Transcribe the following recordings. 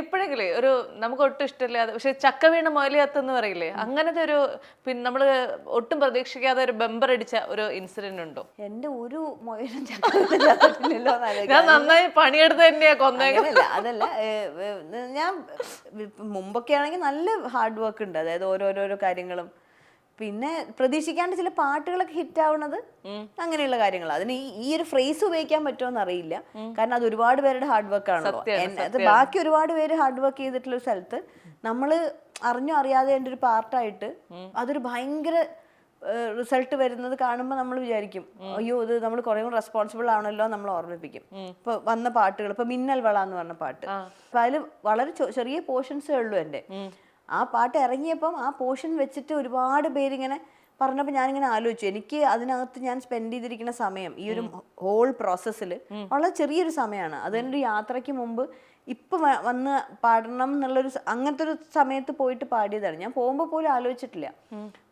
എപ്പോഴെങ്കിലേ ഒരു നമുക്ക് ഒട്ടും ഇഷ്ടമില്ലാതെ പക്ഷെ ചക്ക വീണ മുയലിയത്തെന്ന് പറയില്ലേ, അങ്ങനത്തെ ഒരു പിന്നെ നമ്മള് ഒട്ടും പ്രതീക്ഷിക്കാതെ ഒരു ബമ്പർ അടിച്ച ഒരു ഇൻസിഡന്റ് ഉണ്ടോ? എന്റെ ഒരു മൊയിലും ചത്തിട്ടില്ലല്ലോ ഞാൻ നന്നായി പണിയെടുത്ത് തന്നെയാ കൊന്നേക്കുന്നത്. അതല്ല, ഞാൻ മുമ്പൊക്കെ ആണെങ്കിൽ നല്ല ഹാർഡ് വർക്ക് ഉണ്ട്, അതായത് ഓരോരോരോ കാര്യങ്ങളും. പിന്നെ പ്രതീക്ഷിക്കാണ്ട് ചില പാട്ടുകളൊക്കെ ഹിറ്റ് ആവുന്നത് അങ്ങനെയുള്ള കാര്യങ്ങൾ. അതിന് ഈ ഒരു ഫ്രേസ് ഉപയോഗിക്കാൻ പറ്റുമോന്ന് അറിയില്ല, കാരണം അത് ഒരുപാട് പേരുടെ ഹാർഡ് വർക്ക് ആണല്ലോ. അത് ബാക്കി ഒരുപാട് പേര് ഹാർഡ് വർക്ക് ചെയ്തിട്ടുള്ള ഒരു സ്ഥലത്ത് നമ്മള് അറിഞ്ഞോ അറിയാതെ എൻ്റെ ഒരു പാർട്ടായിട്ട് അതൊരു ഭയങ്കര റിസൾട്ട് വരുന്നത് കാണുമ്പോൾ നമ്മൾ വിചാരിക്കും, അയ്യോ ഇത് നമ്മൾ കുറെ കൂടെ റെസ്പോൺസിബിൾ ആണല്ലോ, നമ്മൾ ഓർമ്മിപ്പിക്കും. ഇപ്പൊ വന്ന പാട്ടുകൾ, ഇപ്പൊ മിന്നൽ വള എന്ന് പറഞ്ഞ പാട്ട്, അപ്പൊ അതിൽ വളരെ ചെറിയ പോർഷൻസേ ഉള്ളൂ എൻ്റെ. ആ പാട്ട് ഇറങ്ങിയപ്പം ആ പോർഷൻ വെച്ചിട്ട് ഒരുപാട് പേരിങ്ങനെ പറഞ്ഞപ്പോൾ ഞാനിങ്ങനെ ആലോചിച്ചു, എനിക്ക് അതിനകത്ത് ഞാൻ സ്പെൻഡ് ചെയ്തിരിക്കുന്ന സമയം ഈ ഒരു ഹോൾ പ്രോസസ്സിൽ വളരെ ചെറിയൊരു സമയമാണ്. അതെൻ്റെ ഒരു യാത്രയ്ക്ക് മുമ്പ് ഇപ്പൊ വന്ന് പാടണം എന്നുള്ളൊരു അങ്ങനത്തെ ഒരു സമയത്ത് പോയിട്ട് പാടിയതാണ്. ഞാൻ പോകുമ്പോൾ പോലും ആലോചിച്ചിട്ടില്ല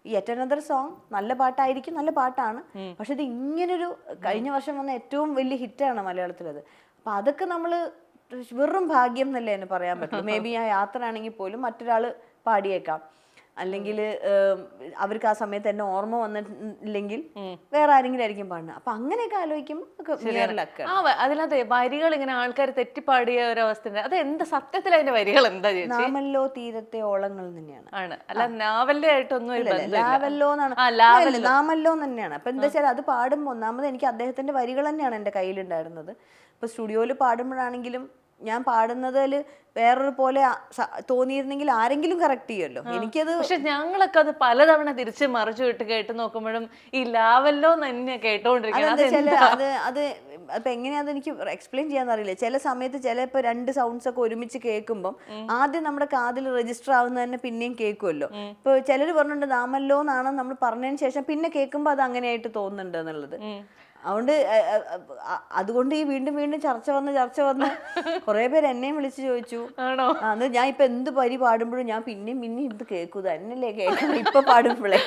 ഈ യെറ്റ് അനദർ സോങ് നല്ല പാട്ടായിരിക്കും, നല്ല പാട്ടാണ്, പക്ഷെ ഇത് ഇങ്ങനൊരു കഴിഞ്ഞ വർഷം വന്ന ഏറ്റവും വലിയ ഹിറ്റാണ് മലയാളത്തിലത്. അപ്പൊ അതൊക്കെ നമ്മള് വെറും ഭാഗ്യം എന്നല്ലേ എന്ന് പറയാൻ പറ്റും. മേ ബി ആ യാത്ര ആണെങ്കിൽ പോലും മറ്റൊരാള് പാടിയേക്കാം, അല്ലെങ്കിൽ അവർക്ക് ആ സമയത്ത് എന്നെ ഓർമ്മ വന്നിട്ടില്ലെങ്കിൽ വേറെ ആരെങ്കിലും ആയിരിക്കും പാടുന്നത്. അപ്പൊ അങ്ങനെയൊക്കെ ആലോചിക്കുമ്പോൾ അതിനകത്ത് വരികൾ ഇങ്ങനെ ആൾക്കാർ തെറ്റിപ്പാടിയ ഒരു അവസ്ഥ, അത് എന്താ സത്യത്തിൽ അതിന്റെ വരികൾ എന്താ ചേച്ചി? നാമല്ലോ തീരത്തെ ഓളങ്ങൾ തന്നെയാണ്. ആണ്, അല്ല നാവലിന്റെ ആയിട്ടൊന്നും ലാവല്ലോ എന്നാണ്, നാമല്ലോ തന്നെയാണ്. അപ്പൊ എന്താ വെച്ചാൽ അത് പാടുമ്പോൾ ഒന്നാമത് എനിക്ക് അദ്ദേഹത്തിന്റെ വരികൾ തന്നെയാണ് എൻ്റെ കയ്യിലുണ്ടായിരുന്നത്. ഇപ്പൊ സ്റ്റുഡിയോയിൽ പാടുമ്പോഴാണെങ്കിലും ഞാൻ പാടുന്നതിൽ വേറൊരു പോലെ തോന്നിയിരുന്നെങ്കിൽ ആരെങ്കിലും കറക്റ്റ് ചെയ്യുമല്ലോ. എനിക്കത് പക്ഷെ ഞങ്ങളൊക്കെ അത് പലതവണ തിരിച്ച് മറിച്ചു വിട്ട് കേട്ട് നോക്കുമ്പോഴും ഈ ലാവല്ലോ തന്നെ കേട്ടോണ്ടിരിക്കുന്നത്. അത് അപ്പൊ എങ്ങനെയാന്ന് എനിക്ക് എക്സ്പ്ലെയിൻ ചെയ്യാൻ അറിയില്ല. ചില സമയത്ത് ചിലപ്പോൾ രണ്ട് സൗണ്ട്സ് ഒക്കെ ഒരുമിച്ച് കേൾക്കുമ്പോൾ ആദ്യം നമ്മുടെ കാതിൽ രജിസ്റ്റർ ആവുന്ന തന്നെ പിന്നെയും കേൾക്കുമല്ലോ. ഇപ്പൊ ചിലർ പറഞ്ഞിട്ടുണ്ട് നാമല്ലോ എന്നാണ് നമ്മൾ പറഞ്ഞതിന് ശേഷം പിന്നെ കേൾക്കുമ്പോൾ അത് അങ്ങനെയായിട്ട് തോന്നുന്നുണ്ട് എന്നുള്ളത്. അതുകൊണ്ട് ഈ വീണ്ടും വീണ്ടും ചർച്ച വന്ന് കുറെ പേര് എന്നെയും വിളിച്ചു ചോദിച്ചു, അത് ഞാൻ ഇപ്പൊ എന്ത് പാടുമ്പോഴും ഞാൻ പിന്നെയും ഇത് കേൾക്കൂ, തന്നെയല്ലേ കേൾക്കണം ഇപ്പൊ പാടുമ്പോഴേ.